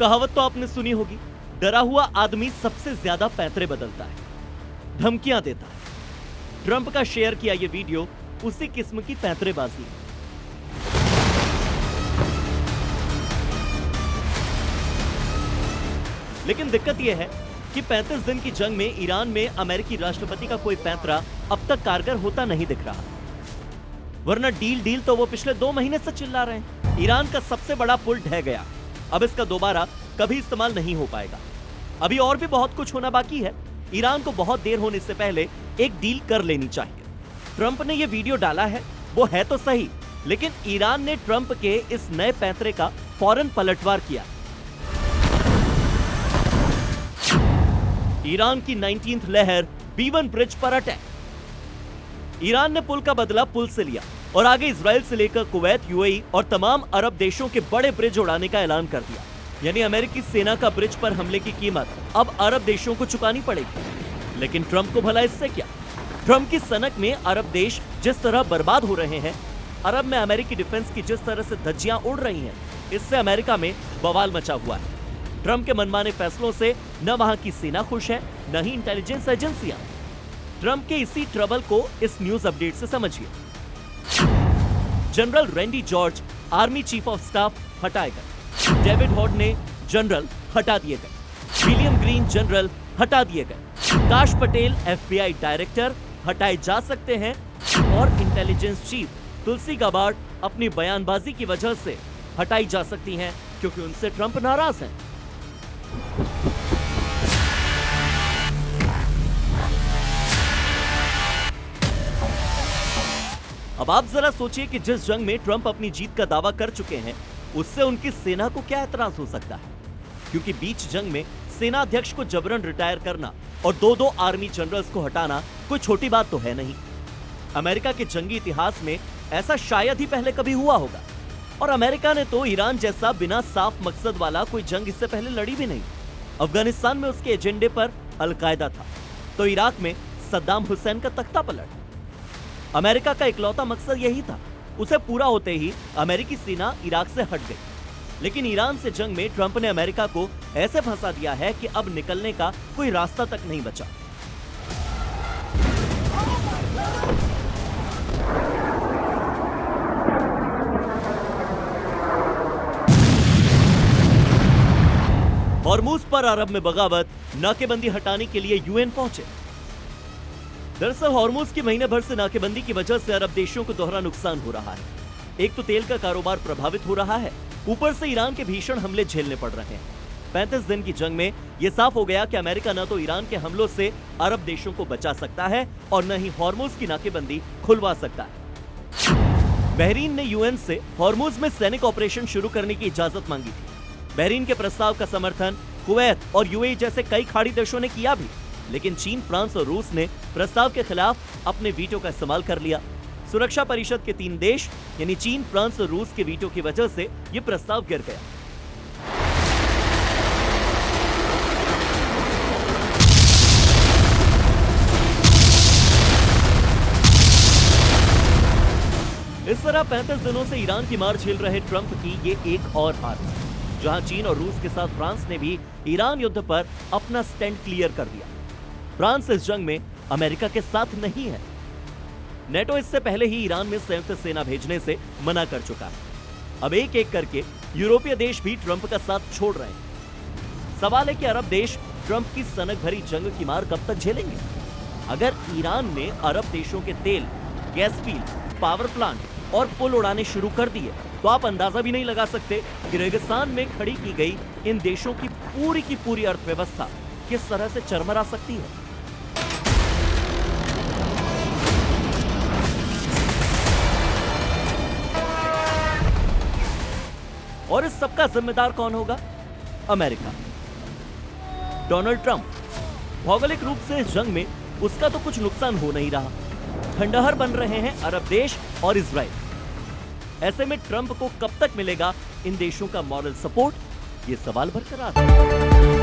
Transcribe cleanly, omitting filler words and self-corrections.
कहावत तो आपने सुनी होगी, डरा हुआ आदमी सबसे ज्यादा पैंतरे बदलता है, धमकियां देता है। ट्रंप का शेयर किया यह वीडियो उसी किस्म की पैंतरेबाजी है। लेकिन दिक्कत यह है कि 35 दिन की जंग में ईरान में अमेरिकी राष्ट्रपति का कोई पैंतरा अब तक कारगर होता नहीं दिख रहा। वरना डील तो वो पिछले 2 महीने से चिल्ला रहे हैं। ईरान का सबसे बड़ा पुल ढह गया, अब इसका दोबारा कभी इस्तेमाल नहीं हो पाएगा। अभी और भी बहुत कुछ होना बाकी है। ईरान को बहुत देर होने से पहले एक डील कर लेनी चाहिए। ट्रंप ने यह वीडियो डाला है, वो है तो सही, लेकिन ईरान ने ट्रंप के इस नए पैंतरे का फौरन पलटवार किया। ईरान की 19th लहर B1 ब्रिज पर अटैक। ईरान ने पुल का बदला पुल से लिया और आगे इजराइल से लेकर कुवैत, यूएई और तमाम अरब देशों के बड़े ब्रिज उड़ाने का ऐलान कर दिया। यानी अमेरिकी सेना का ब्रिज पर हमले की कीमत अब अरब देशों को चुकानी पड़ेगी। लेकिन ट्रंप को भला इससे क्या? ट्रंप की सनक में अरब देश जिस तरह बर्बाद हो रहे हैं, अरब में अमेरिकी डिफेंस की जिस तरह से धज्जियां उड़ रही हैं, इससे अमेरिका में बवाल मचा हुआ है। ट्रंप के मनमाने फैसलों से न वहां की सेना खुश है, न ही इंटेलिजेंस एजेंसियां। ट्रंप के इसी ट्रबल को इस न्यूज अपडेट से समझिए। General Randy George army chief of staff हटाए गए। डेविड हॉड ने जनरल हटा दिए गए। विलियम ग्रीन जनरल हटा दिए गए। काश पटेल FBI डायरेक्टर हटाए जा सकते हैं और इंटेलिजेंस चीफ तुलसी गाबार्ड अपनी बयानबाजी की वजह से हटाई जा सकती हैं, क्योंकि उनसे ट्रंप नाराज हैं। अब आप जरा सोचिए कि जिस जंग में ट्रंप अपनी जीत का दावा कर चुके हैं, उससे उनकी सेना को क्या एतराज हो सकता है? क्योंकि बीच जंग में सेना अध्यक्ष को जबरन रिटायर करना और 2-2 आर्मी जनरल्स को हटाना कोई छोटी बात तो है नहीं। अमेरिका के जंगी इतिहास में ऐसा शायद ही पहले कभी हुआ होगा। और अमेरिका ने तो ईरान जैसा बिना साफ मकसद वाला कोई जंग इससे पहले लड़ी भी नहीं। अफगानिस्तान में उसके एजेंडे पर अलकायदा था, तो इराक में सद्दाम हुसैन का तख्ता पलट। अमेरिका का इकलौता मकसद यही था। उसे पूरा होते ही अमेरिकी सेना इराक से हट गई। लेकिन ईरान से जंग में ट्रंप ने अमेरिका को ऐसे फंसा दिया है कि अब निकलने का कोई रास्ता तक नहीं बचा। हॉर्मुज पर अरब में बगावत, नाकेबंदी हटाने के लिए UN पहुंचे। दरअसल हॉर्मुज की महीने भर से नाकेबंदी की वजह से अरब देशों को दोहरा नुकसान हो रहा है। एक तो तेल का कारोबार प्रभावित हो रहा है, ऊपर से ईरान के भीषण हमले झेलने पड़ रहे हैं। 35 दिन की जंग में यह साफ हो गया कि अमेरिका न तो ईरान के हमलों से अरब देशों को बचा सकता है और न ही हॉर्मुज की नाकेबंदी खुलवा सकता है। बहरीन ने UN से हॉर्मुज में सैनिक ऑपरेशन शुरू करने की इजाजत मांगी थी। बहरीन के प्रस्ताव का समर्थन कुवैत और यूएई जैसे कई खाड़ी देशों ने किया भी, लेकिन चीन, फ्रांस और रूस ने प्रस्ताव के खिलाफ अपने वीटो का इस्तेमाल कर लिया। सुरक्षा परिषद के 3 देश यानी चीन, फ्रांस और रूस के वीटो की वजह से यह प्रस्ताव गिर गया। इस तरह 35 दिनों से ईरान की मार झेल रहे ट्रंप की ये एक और हार है, जहां चीन और रूस के साथ फ्रांस ने भी ईरान युद्ध पर अपना स्टैंड क्लियर कर दिया। फ्रांस इस जंग में अमेरिका के साथ नहीं है। नेटो इससे पहले ही ईरान में संयुक्त सेना भेजने से मना कर चुका है। अब एक एक करके यूरोपीय देश भी ट्रंप का साथ छोड़ रहे हैं। सवाल है कि अरब देश ट्रंप की सनक भरी जंग की मार कब तक झेलेंगे? अगर ईरान ने अरब देशों के तेल, गैस फील्ड, पावर प्लांट और पुल उड़ाने शुरू कर दिए, तो आप अंदाजा भी नहीं लगा सकते कि रेगिस्तान में खड़ी की गई इन देशों की पूरी अर्थव्यवस्था किस तरह से चरमरा सकती है। और इस सबका जिम्मेदार कौन होगा? America, Donald Trump. भौगोलिक रूप से इस जंग में उसका तो कुछ नुकसान हो नहीं रहा। खंडहर बन रहे हैं अरब देश और इजराइल। ऐसे में ट्रंप को कब तक मिलेगा इन देशों का मॉरल सपोर्ट? ये सवाल बरकरार है।